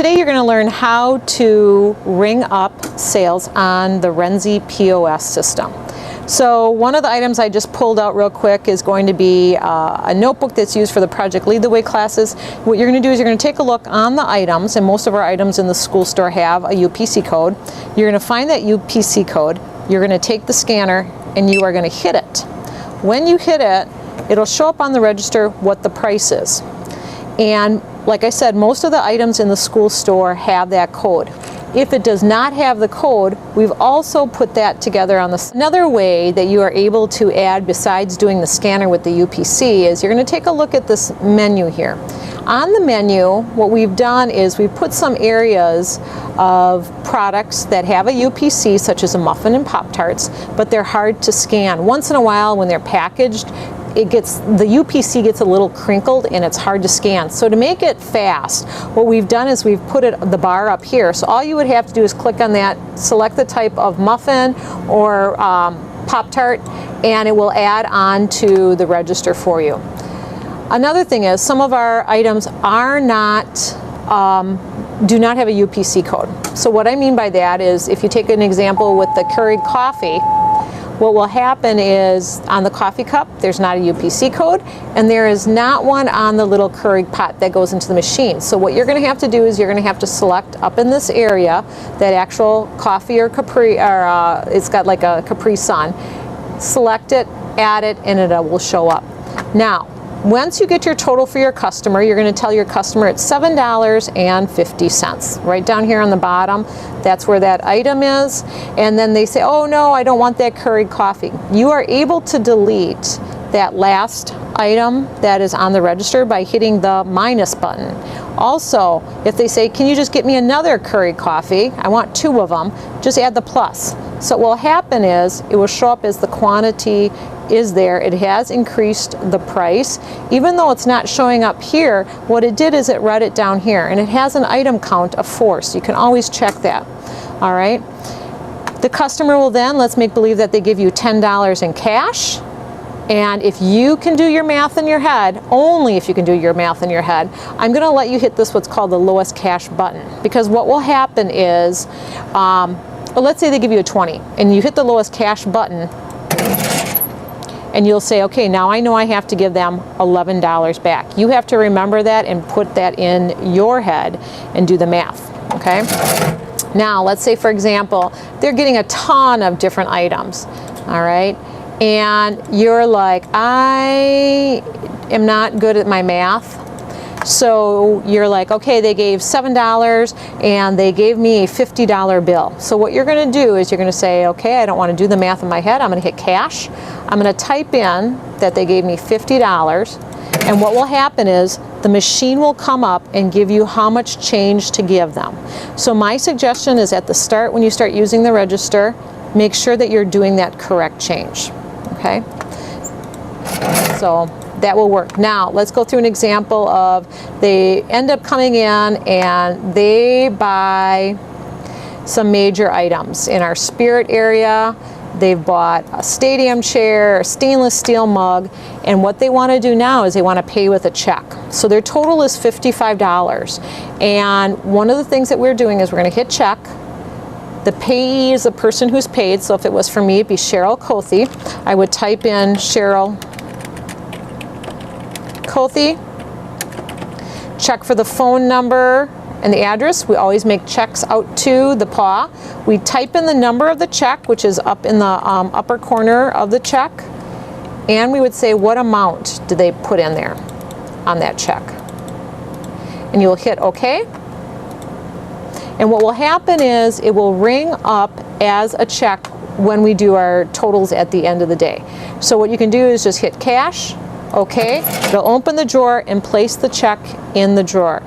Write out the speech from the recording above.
today you're going to learn how to ring up sales on the RenzyPOS system. So one of the items I just pulled out real quick is going to be a notebook that's used for the Project Lead the Way classes. What you're going to do is you're going to take a look on the items, and most of our items in the school store have a UPC code. You're going to find that UPC code, you're going to take the scanner, and you are going to hit it. When you hit it, it'll show up on the register what the price is. And like I said, most of the items in the school store have that code. If it does not have the code, we've also put that together on this. Another way that you are able to add, besides doing the scanner with the UPC, is you're going to take a look at this menu here. On the menu, what we've done is we've put some areas of products that have a UPC, such as a muffin and Pop-Tarts, but they're hard to scan. Once in a while, when they're packaged, the UPC gets a little crinkled and it's hard to scan. So to make it fast, what we've done is we've put the bar up here. So all you would have to do is click on that, select the type of muffin or Pop-Tart, and it will add on to the register for you. Another thing is some of our items are not do not have a UPC code. So what I mean by that is, if you take an example with the Keurig coffee, what will happen is on the coffee cup, there's not a UPC code, and there is not one on the little Keurig pot that goes into the machine. So what you're going to have to do is you're going to have to select up in this area that actual coffee or Capri, or it's got like a Capri Sun. Select it, add it, and it will show up. Now, once you get your total for your customer, you're going to tell your customer it's $7.50. Right down here on the bottom, that's where that item is. And then they say, oh no, I don't want that Keurig coffee. You are able to delete that last item that is on the register by hitting the minus button. Also, if they say, can you just get me another Keurig coffee? I want 2 of them. Just add the plus. So what will happen is it will show up as the quantity is there. It has increased the price. Even though it's not showing up here, what it did is it read it down here, and it has an item count of 4, so you can always check that. All right. The customer will then, let's make believe that they give you $10 in cash. And if you can do your math in your head, only if you can do your math in your head, I'm going to let you hit this what's called the lowest cash button. Because what will happen is, let's say they give you a 20, and you hit the lowest cash button, and you'll say, okay, now I know I have to give them $11 back. You have to remember that and put that in your head and do the math, okay? Now, let's say, for example, they're getting a ton of different items, all right? And you're like, I am not good at my math. So you're like, okay, they gave $7 and they gave me a $50 bill. So what you're going to do is you're going to say, okay, I don't want to do the math in my head. I'm going to hit cash. I'm going to type in that they gave me $50. And what will happen is the machine will come up and give you how much change to give them. So my suggestion is at the start, when you start using the register, make sure that you're doing that correct change. Okay? So that will work. Now, let's go through an example of they end up coming in and they buy some major items. In our Spirit area, they've bought a stadium chair, a stainless steel mug, and what they want to do now is they want to pay with a check. So their total is $55. And one of the things that we're doing is we're going to hit check. The payee is the person who's paid. So if it was for me, it'd be Cheryl Cothy. I would type in Cheryl Cothy, check for the phone number and the address. We always make checks out to the PAW. We type in the number of the check, which is up in the upper corner of the check, and we would say what amount did they put in there on that check. And you'll hit OK. And what will happen is it will ring up as a check when we do our totals at the end of the day. So what you can do is just hit cash. Okay, it'll open the drawer and place the check in the drawer.